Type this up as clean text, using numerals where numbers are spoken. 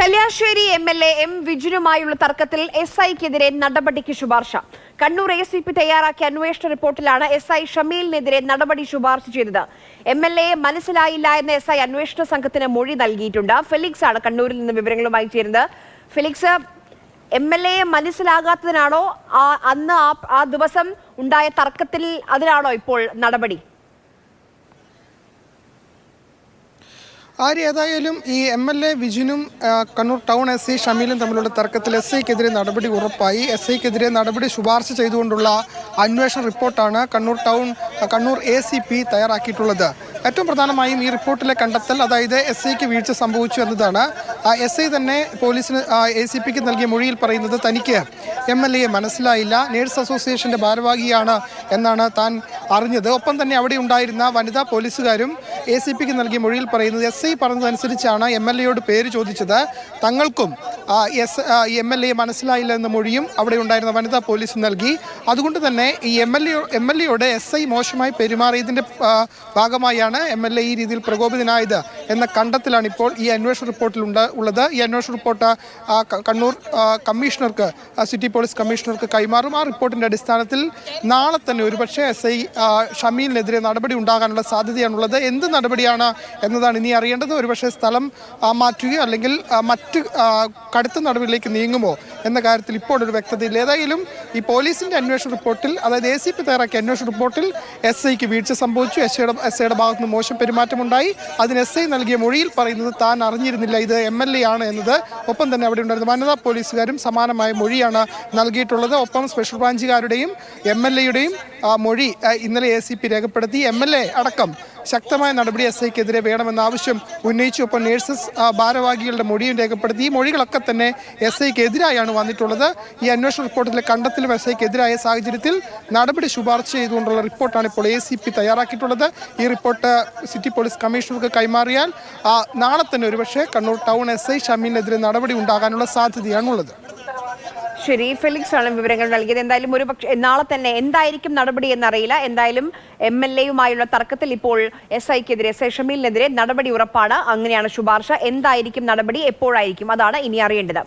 Kalliasseri MLA. M. വിജിനുമായുള്ള തർക്കത്തിൽ എസ്.ഐക്കെതിരെ നടപടിക്ക് ശുപാർശ. കണ്ണൂർ എ.സി.പി തയ്യാറാക്കിയ അന്വേഷണ റിപ്പോർട്ടിലാണ് എസ്.ഐ ഷമീലിനെതിരെ നടപടി ശുപാർശ ചെയ്തത്. എം.എൽ.എയെ മനസ്സിലായില്ല എന്ന എസ്.ഐ അന്വേഷണ സംഘത്തിന് മൊഴി നൽകിയിട്ടുണ്ട്. ഫെലിക്സ് ആണ് കണ്ണൂരിൽ നിന്ന് വിവരങ്ങളുമായി ചേരുന്നത്. ഫെലിക്സ്, എം.എൽ.എയെ മനസ്സിലാകാത്തതിനാണോ അന്ന് ആ ദിവസം ഉണ്ടായ തർക്കത്തിൽ അതിനാണോ ഇപ്പോൾ നടപടി? ഏതായാലും ഈ എം.എൽ.എ. വിജിനും കണ്ണൂർ ടൗൺ എസ്.ഐ ഷമീലും തമ്മിലുള്ള തർക്കത്തിൽ എസ്.ഐക്കെതിരെ നടപടി ഉറപ്പായി. എസ്.ഐക്കെതിരെ നടപടി ശുപാർശ ചെയ്തുകൊണ്ടുള്ള അന്വേഷണ റിപ്പോർട്ടാണ് കണ്ണൂർ എ.സി.പി തയ്യാറാക്കിയിട്ടുള്ളത്. ഏറ്റവും പ്രധാനമായും ഈ റിപ്പോർട്ടിലെ കണ്ടെത്തൽ, അതായത് എസ്.ഐക്ക് വീഴ്ച സംഭവിച്ചു എന്നതാണ്. എസ്.ഐ തന്നെ പോലീസിന് എ.സി.പിക്ക് നൽകിയ മൊഴിയിൽ പറയുന്നത് തനിക്ക് എം.എൽ.എയെ മനസ്സിലായില്ല, നേഴ്സ് അസോസിയേഷൻ്റെ ഭാരവാഹിയാണ് എന്നാണ് താൻ അറിഞ്ഞത്. ഒപ്പം തന്നെ അവിടെ ഉണ്ടായിരുന്ന വനിതാ പോലീസുകാരും എ.സി.പിക്ക് നൽകിയ മൊഴിയിൽ പറയുന്നത് എസ്.ഐ പറഞ്ഞതനുസരിച്ചാണ് എം.എൽ.എയോട് പേര് ചോദിച്ചത്. തങ്ങൾക്കും എം.എൽ.എയെ മനസ്സിലായില്ല എന്ന മൊഴിയും അവിടെ ഉണ്ടായിരുന്ന വനിതാ പോലീസ് നൽകി. അതുകൊണ്ട് തന്നെ ഈ എം.എൽ.എയോട് എസ്.ഐ മോശമായി പെരുമാറിയതിൻ്റെ ഭാഗമായാണ് എം.എൽ.എ ഈ രീതിയിൽ പ്രകോപിതനായത് എന്ന കണ്ടെത്തലാണ് ഇപ്പോൾ ഈ അന്വേഷണ റിപ്പോർട്ടിൽ ഉള്ളത്. ഈ അന്വേഷണ റിപ്പോർട്ട് കണ്ണൂർ കമ്മീഷണർക്ക്, സിറ്റി പോലീസ് കമ്മീഷണർക്ക് കൈമാറും. ആ റിപ്പോർട്ടിൻ്റെ അടിസ്ഥാനത്തിൽ നാളെ തന്നെ ഒരുപക്ഷെ എസ്.ഐ ഷമീലിനെതിരെ നടപടി ഉണ്ടാകാനുള്ള സാധ്യതയാണുള്ളത്. എന്ത് നടപടിയാണ് എന്നതാണ് ഇനി അറിയേണ്ടത്. ഒരുപക്ഷെ സ്ഥലം മാറ്റുകയോ അല്ലെങ്കിൽ മറ്റ് കടുത്ത നടപടിയിലേക്ക് നീങ്ങുമോ എന്ന കാര്യത്തിൽ ഇപ്പോൾ ഒരു വ്യക്തതയില്ല. ഏതായാലും ഈ പോലീസിൻ്റെ അന്വേഷണ റിപ്പോർട്ടിൽ, അതായത് എ.സി.പി തയ്യാറാക്കിയ അന്വേഷണ റിപ്പോർട്ടിൽ എസ്.ഐക്ക് വീഴ്ച സംഭവിച്ചു, എസ്.ഐയുടെ ഭാഗത്ത് നിന്ന് മോശം പെരുമാറ്റമുണ്ടായി. അതിന് എസ്.ഐ നൽകിയ മൊഴിയിൽ പറയുന്നത് താൻ അറിഞ്ഞിരുന്നില്ല ഇത് എം.എൽ.എ ആണ് എന്നത്. ഒപ്പം തന്നെ അവിടെ ഉണ്ടായിരുന്ന വനിതാ പോലീസുകാരും സമാനമായ മൊഴിയാണ് നൽകിയിട്ടുള്ളത്. ഒപ്പം സ്പെഷ്യൽ ബ്രാഞ്ചുകാരുടെയും എം.എൽ.എയുടെയും മൊഴി ഇന്നലെ എ.സി.പി രേഖപ്പെടുത്തി. എം.എൽ.എ അടക്കം ശക്തമായ നടപടി എസ്.ഐക്കെതിരെ വേണമെന്ന ആവശ്യം ഉന്നയിച്ചു. ഒപ്പം നേഴ്സസ് ഭാരവാഹികളുടെ മൊഴിയും രേഖപ്പെടുത്തി. ഈ മൊഴികളൊക്കെ തന്നെ എസ്.ഐക്കെതിരായാണ് വന്നിട്ടുള്ളത്. ഈ അന്വേഷണ റിപ്പോർട്ടിലെ കണ്ടെത്തലും എസ്.ഐക്കെതിരായ സാഹചര്യത്തിൽ നടപടി ശുപാർശ ചെയ്തുകൊണ്ടുള്ള റിപ്പോർട്ടാണ് ഇപ്പോൾ എ.സി.പി തയ്യാറാക്കിയിട്ടുള്ളത്. ഈ റിപ്പോർട്ട് സിറ്റി പോലീസ് കമ്മീഷണർക്ക് കൈമാറിയാൽ നാളെ തന്നെ ഒരുപക്ഷെ കണ്ണൂർ ടൗൺ എസ്.ഐ ഷമീലിനെതിരെ നടപടി ഉണ്ടാകാനുള്ള സാധ്യതയാണുള്ളത്. ശരി, ഫെലിക്സ് ആണ് വിവരങ്ങൾ നൽകിയത്. എന്തായാലും നാളെ തന്നെ എന്തായിരിക്കും നടപടി എന്നറിയില്ല. എന്തായാലും എം.എൽ.എയുമായുള്ള തർക്കത്തിൽ ഇപ്പോൾ എസ്.ഐക്കെതിരെ, എസ്.ഐ ഷമീലിനെതിരെ നടപടി ഉറപ്പാണ്. അങ്ങനെയാണ് ശുപാർശ. എന്തായിരിക്കും നടപടി, എപ്പോഴായിരിക്കും, അതാണ് ഇനി അറിയേണ്ടത്.